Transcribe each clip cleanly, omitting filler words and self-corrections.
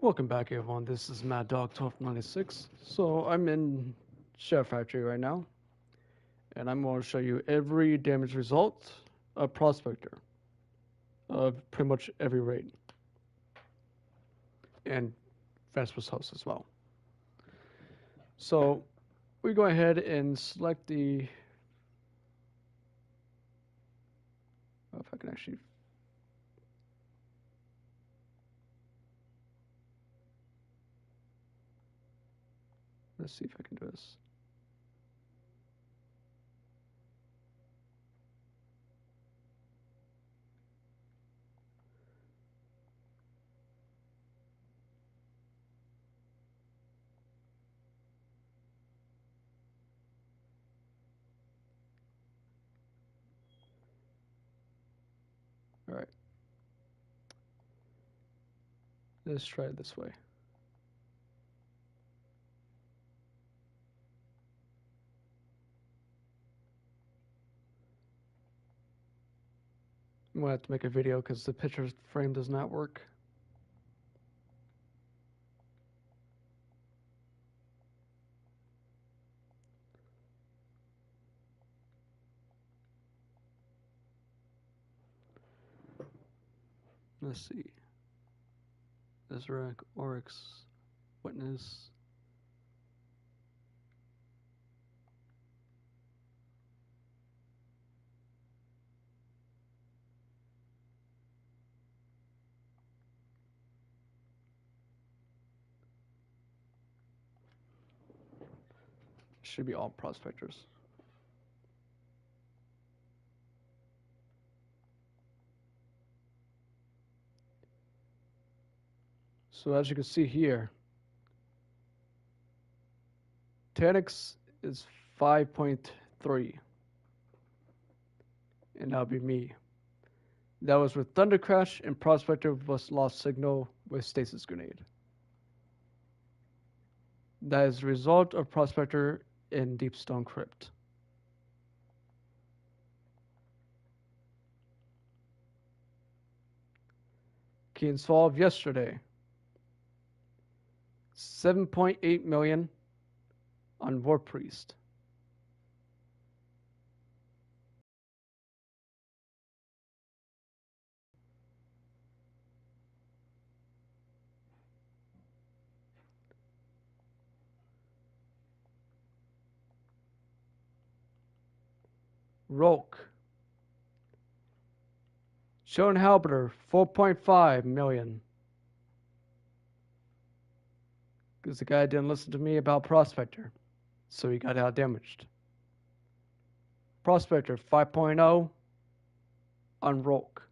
Welcome back, everyone. This is Mad Dog 1296. So I'm in Chef Factory right now, and I'm going to show you every damage result of Prospector of pretty much every raid, and Vesper's host as well. So we go ahead and select the. If I can actually. Let's see if I can do this. All right. Let's try it this way. I'm going to have to make a video because the picture frame does not work. Let's see. Ezrak, Oryx, Witness. Should be all prospectors. So as you can see here, Tanix is 5.3, and that would be me. That was with Thunder Crash, and Prospector was Lost Signal with Stasis Grenade. That is the result of Prospector in Deepstone Crypt. Keen solved yesterday. 7.8 million on War Priest. Roke. Shown Halberter, 4.5 million. Because the guy didn't listen to me about Prospector, so he got out damaged. Prospector 5.0 on Roke.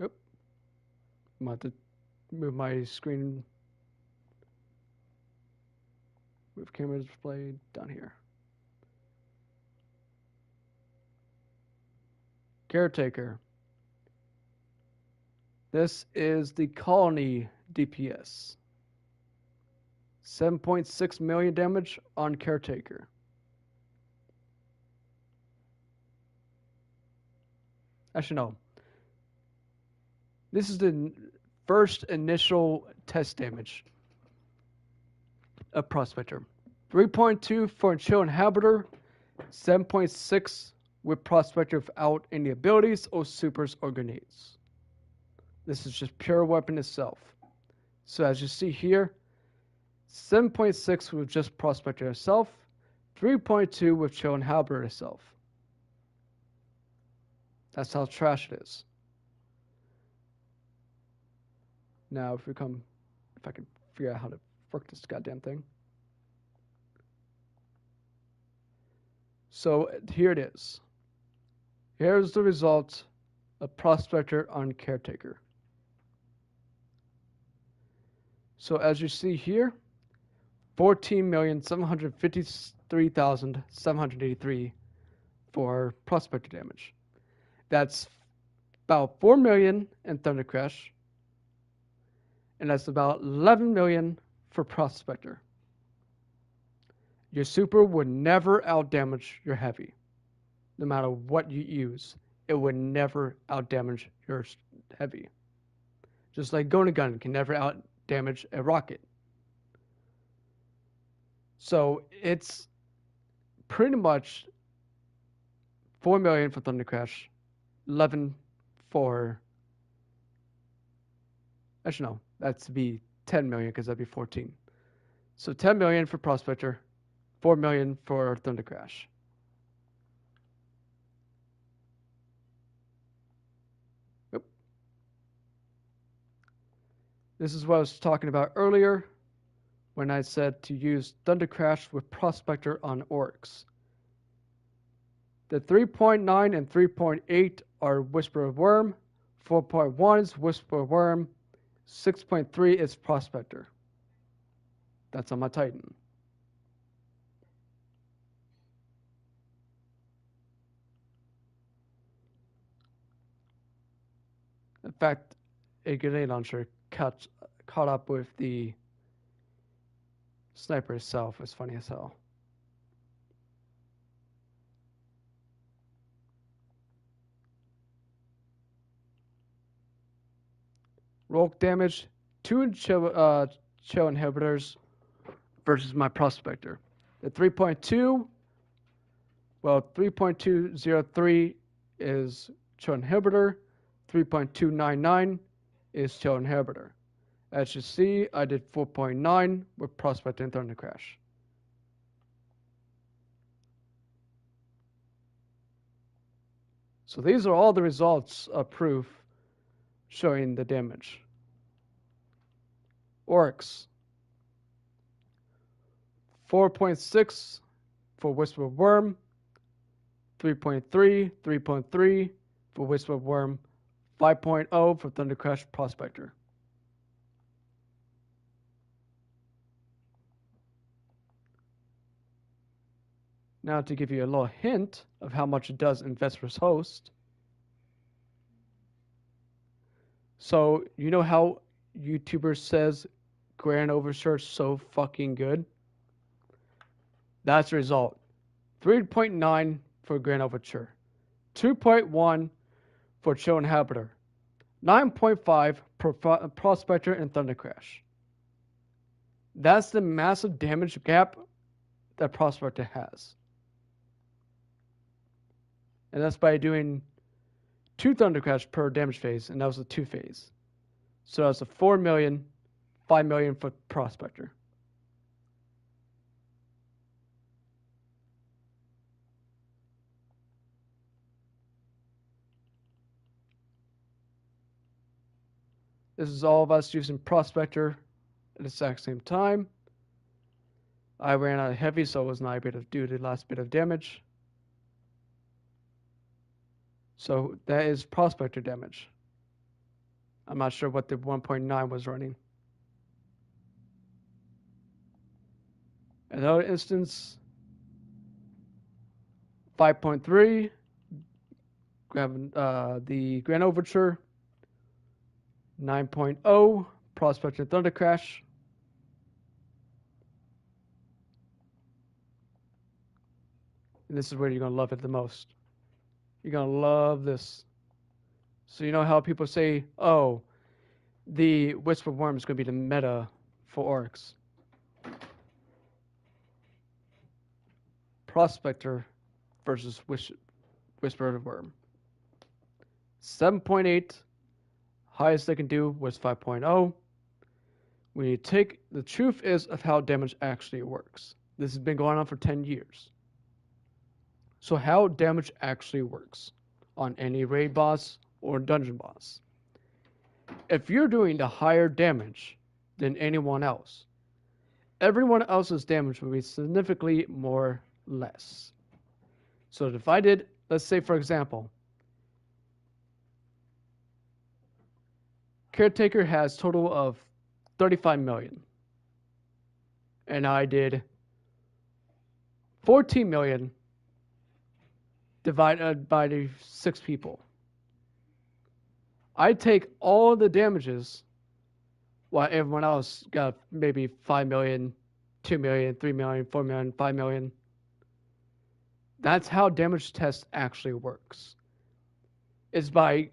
Yep. I'm about to move my screen. Move camera display down here. Caretaker. This is the Colony DPS. 7.6 million damage on Caretaker. Actually, no. This is the first initial test damage of Prospector. 3.2 for Chill Inhabitor. 7.6 with Prospector without any abilities or supers or grenades. This is just pure weapon itself. So as you see here, 7.6 with just Prospector itself, 3.2 with Chill Inhabitor itself. That's how trash it is. Now if I can figure out how to work this goddamn thing. So here it is. Here's the result of Prospector on Caretaker. So as you see here, 14,753,783 for Prospector damage. That's about 4 million in Thunder Crash, and that's about 11 million for Prospector. Your super would never outdamage your heavy. no matter what you use, it would never outdamage your heavy. Just like Gonun Gun can never outdamage a rocket. So it's pretty much 4 million for Thunder Crash, 11 for. Actually, no, that's be 10 million because that'd be 14. So 10 million for Prospector, 4 million for Thunder Crash. Yep. This is what I was talking about earlier when I said to use Thunder Crash with Prospector on Oryx. The 3.9 and 3.8 are Whisper of Worm, 4.1 is Whisper of Worm, 6.3 is Prospector. That's on my Titan. In fact, a grenade launcher caught up with the sniper itself. It's funny as hell. Rogue damage, 2 chill inhibitors versus my Prospector. The 3.2, well, 3.203 is chill inhibitor, 3.299 is chill inhibitor. As you see, I did 4.9 with Prospector and Thunder Crash. So these are all the results of proof showing the damage. Oryx, 4.6 for Whisper of Worm, 3.3, 3.3 for Whisper of Worm, 5.0 for Thunder Crash Prospector. Now to give you a little hint of how much it does in Vesper's Host. So you know how YouTuber says Grand Overture is so fucking good? That's the result. 3.9 for Grand Overture, 2.1 for Chill Inhibitor, 9.5 for Prospector and Thunder Crash. That's the massive damage gap that Prospector has. And that's by doing 2 Thunder Crash per damage phase, and that was a 2 phase. So that's a 4 million, 5 million for Prospector. This is all of us using Prospector at the exact same time. I ran out of heavy, so I was not able to do the last bit of damage. So that is Prospector damage. I'm not sure what the 1.9 was running. Another instance, 5.3, the Grand Overture, 9.0, Prospector Thunder Crash. And this is where you're going to love it the most. You're going to love this. So you know how people say, oh, the Whisper Worm is going to be the meta for Oryx. Prospector versus Whisper Worm. 7.8. Highest they can do was 5.0. When you take the truth is of how damage actually works. This has been going on for 10 years. So how damage actually works on any raid boss or dungeon boss. If you're doing the higher damage than anyone else, everyone else's damage will be significantly more less. So if I did, let's say for example, Caretaker has total of 35 million. And I did 14 million divided by the 6 people. I take all the damages while everyone else got maybe 5 million, 2 million, 3 million, 4 million, 5 million. That's how damage test actually works. It's by,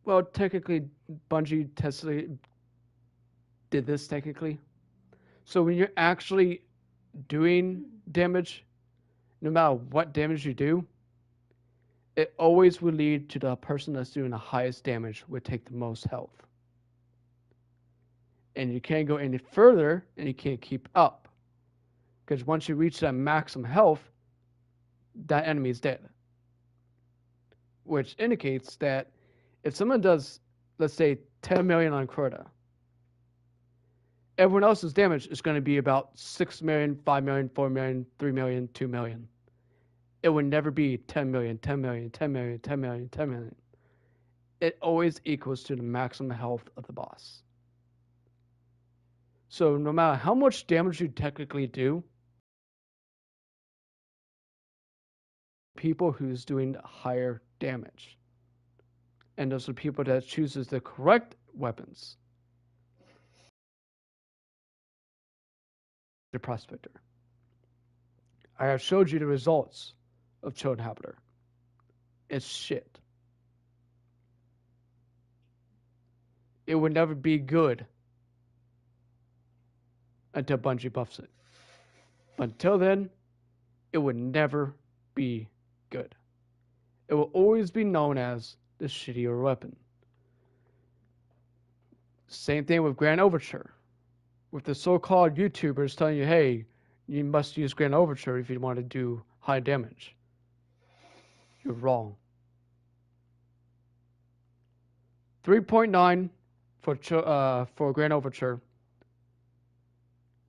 well, technically, Bungie did this technically. So when you're actually doing damage, no matter what damage you do, it always will lead to the person that's doing the highest damage would take the most health. And you can't go any further and you can't keep up. Because once you reach that maximum health, that enemy is dead. Which indicates that if someone does, let's say, 10 million on Crota, everyone else's damage is going to be about 6 million, 5 million, 4 million, 3 million, 2 million. It would never be 10 million, 10 million, 10 million, 10 million, 10 million. It always equals to the maximum health of the boss. So no matter how much damage you technically do, people who's doing higher damage. And those are people that chooses the correct weapons. The Prospector. I have showed you the results of Chosen Habiter. It's shit. It would never be good until Bungie buffs it. But until then, it would never be good. It will always be known as the shittier weapon. Same thing with Grand Overture. With the so-called YouTubers telling you, hey, you must use Grand Overture if you want to do high damage. You're wrong. 3.9 for Grand Overture.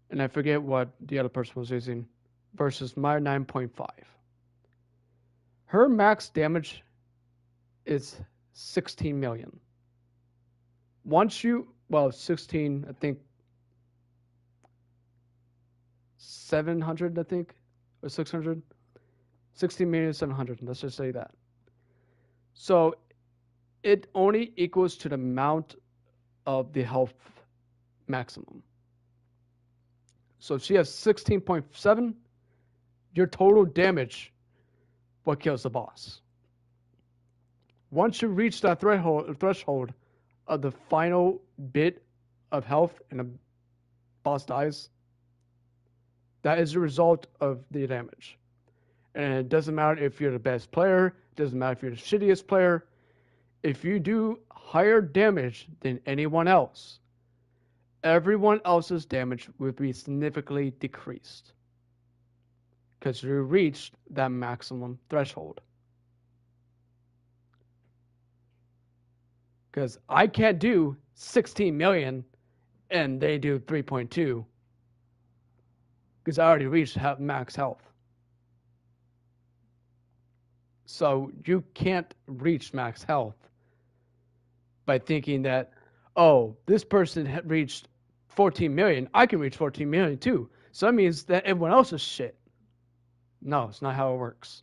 And I forget what the other person was using. Versus my 9.5. Her max damage is 16 million. Once you, 16, I think, 700, I think, or 600. 16,700,000, let's just say that. So it only equals to the amount of the health maximum. So if she has 16.7, your total damage what kills the boss. Once you reach that threshold of the final bit of health and the boss dies, that is the result of the damage. And it doesn't matter if you're the best player, it doesn't matter if you're the shittiest player. If you do higher damage than anyone else, everyone else's damage will be significantly decreased. Because you reached that maximum threshold. Because I can't do 16 million and they do 3.2. Because I already reached max health. So you can't reach max health by thinking that, oh, this person had reached 14 million. I can reach 14 million too. So that means that everyone else is shit. No, it's not how it works.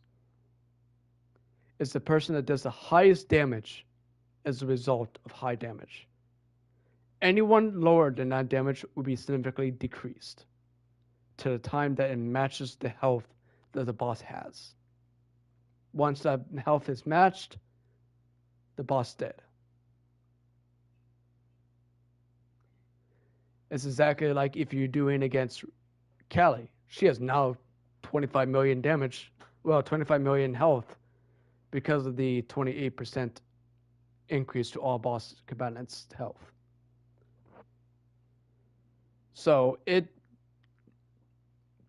It's the person that does the highest damage as a result of high damage. Anyone lower than that damage will be significantly decreased to the time that it matches the health that the boss has. Once that health is matched, the boss is dead. It's exactly like if you're doing against Callie. She has now 25 million damage, 25 million health because of the 28% increase to all boss combatants' health. So it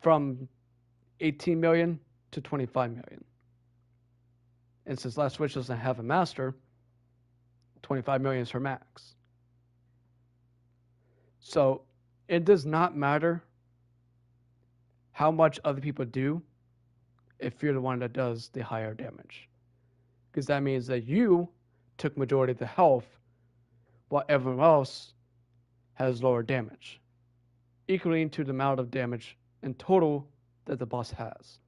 from 18 million to 25 million. And since Last Wish doesn't have a master, 25 million is her max. So it does not matter how much other people do if you're the one that does the higher damage. Because that means that you took majority of the health while everyone else has lower damage, equaling to the amount of damage in total that the boss has.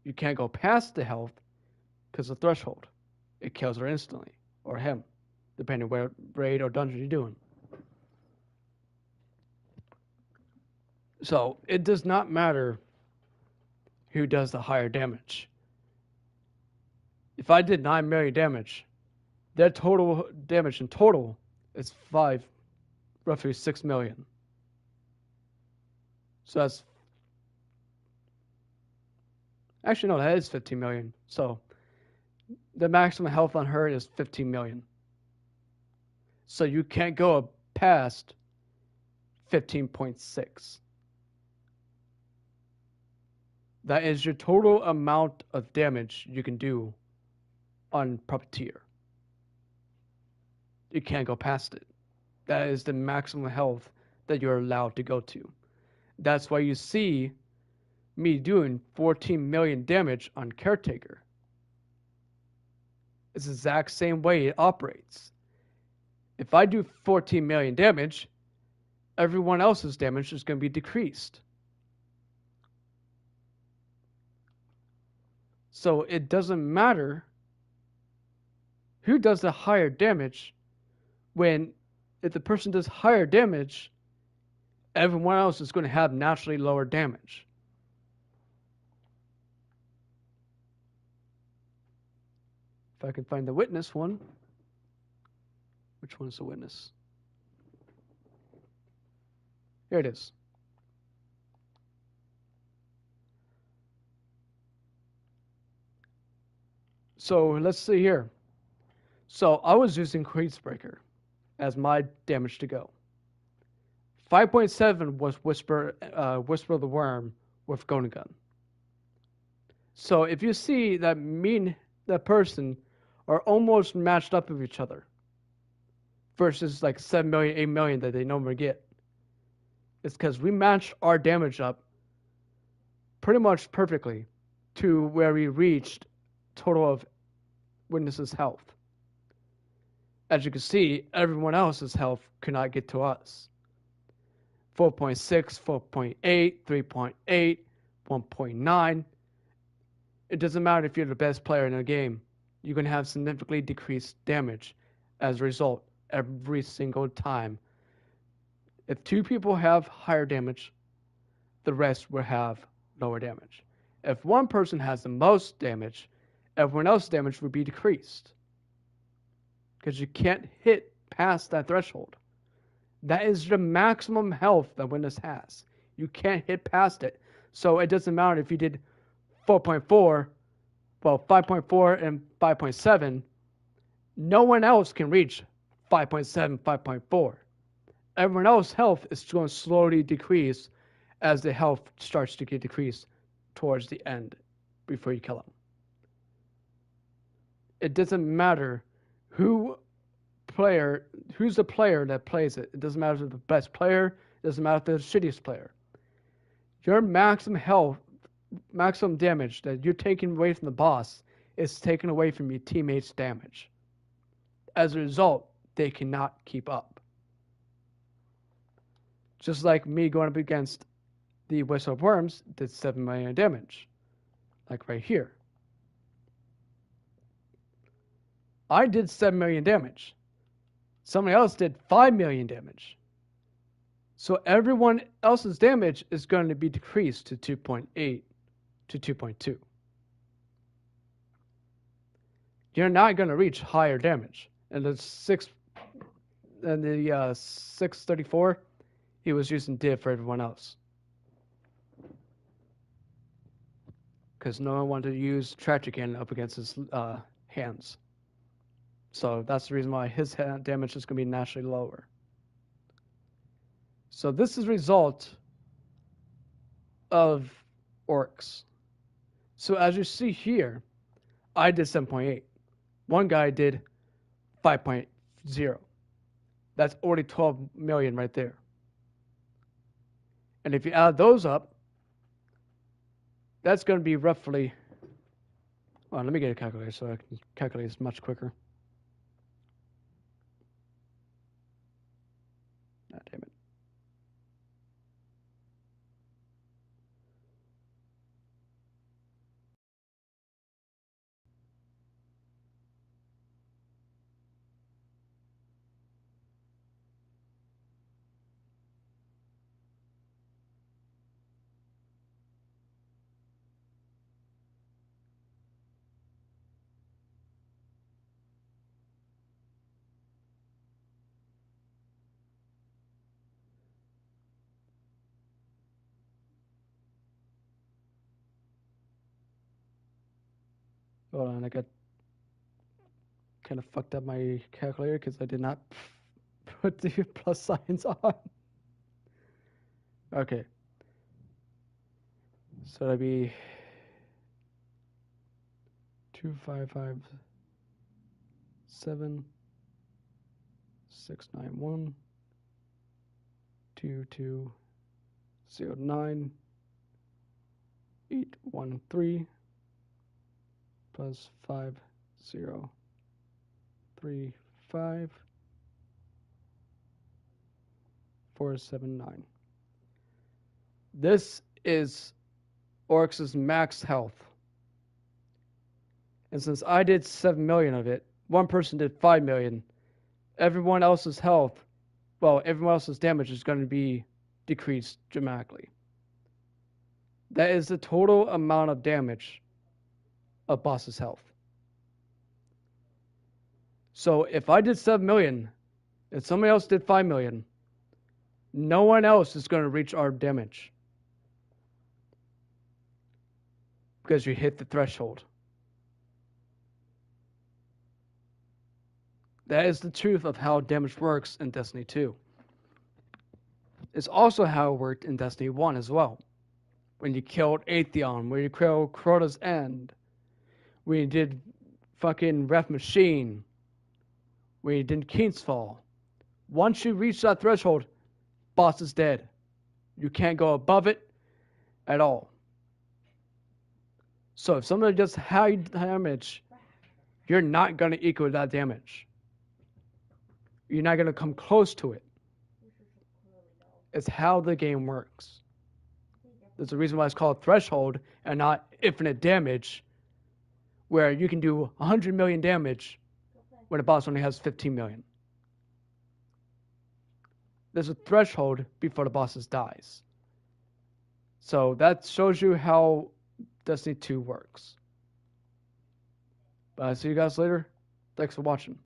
You can't go past the health because of the threshold. It kills her instantly, or him, depending where raid or dungeon you're doing. So it does not matter who does the higher damage. If I did 9 million damage, their total damage in total is roughly 6 million. So that's actually no, that is 15 million. So the maximum health on her is 15 million. So you can't go past 15.6. That is your total amount of damage you can do on Puppeteer. You can't go past it. That is the maximum health that you're allowed to go to. That's why you see me doing 14 million damage on Caretaker. It's the exact same way it operates. If I do 14 million damage, everyone else's damage is going to be decreased. So it doesn't matter who does the higher damage when if the person does higher damage, everyone else is going to have naturally lower damage. If I can find the witness one. Which one is the witness? Here it is. So let's see here. So I was using Queensbreaker as my damage to go. 5.7 was Whisper of the Worm with Golden Gun. So if you see that me and that person are almost matched up with each other versus like 7 million, 8 million that they normally get, it's because we matched our damage up pretty much perfectly to where we reached total of Witness's health. As you can see, everyone else's health could not get to us. 4.6, 4.8, 3.8, 1.9. It doesn't matter if you're the best player in the game. You're going to have significantly decreased damage as a result every single time. If two people have higher damage, the rest will have lower damage. If one person has the most damage, everyone else's damage would be decreased. Because you can't hit past that threshold. That is the maximum health that Witness has. You can't hit past it. So it doesn't matter if you did 4.4, well, 5.4 and 5.7. No one else can reach 5.7, 5.4. Everyone else's health is going to slowly decrease as the health starts to get decreased towards the end before you kill them. It doesn't matter who's the player that plays it. It doesn't matter if it's the best player. It doesn't matter if it's the shittiest player. Your maximum health, maximum damage that you're taking away from the boss is taken away from your teammates' damage. As a result, they cannot keep up. Just like me going up against the Whisper of Worms did 7 million damage. Like right here. I did 7 million damage. Somebody else did 5 million damage. So everyone else's damage is going to be decreased to 2.8 to 2.2. You're not going to reach higher damage. And the 634, he was using div for everyone else. Because no one wanted to use Tragican up against his hands. So that's the reason why his damage is going to be naturally lower. So this is a result of orcs. So as you see here, I did 7.8. One guy did 5.0. That's already 12 million right there. And if you add those up, that's going to be roughly... Well, let me get a calculator so I can calculate this much quicker. Ah, damn it. Hold on, I got kind of fucked up my calculator because I did not put the plus signs on. Okay. So that'd be 2557 691 2209 813 plus 5035 479. This is Oryx's max health. And since I did 7 million of it, one person did 5 million, everyone else's health, well, everyone else's damage is going to be decreased dramatically. That is the total amount of damage of boss's health. So if I did 7 million and somebody else did 5 million, no one else is going to reach our damage. Because you hit the threshold. That is the truth of how damage works in Destiny 2. It's also how it worked in Destiny 1 as well. When you killed Atheon, when you killed Crota's End, when you did fucking Wrath Machine, when you did King's Fall. Once you reach that threshold, boss is dead. You can't go above it at all. So if somebody does high damage, you're not going to equal that damage. You're not going to come close to it. It's how the game works. There's a reason why it's called threshold and not infinite damage, where you can do 100 million damage when a boss only has 15 million. There's a threshold before the boss dies. So that shows you how Destiny 2 works. But I'll see you guys later. Thanks for watching.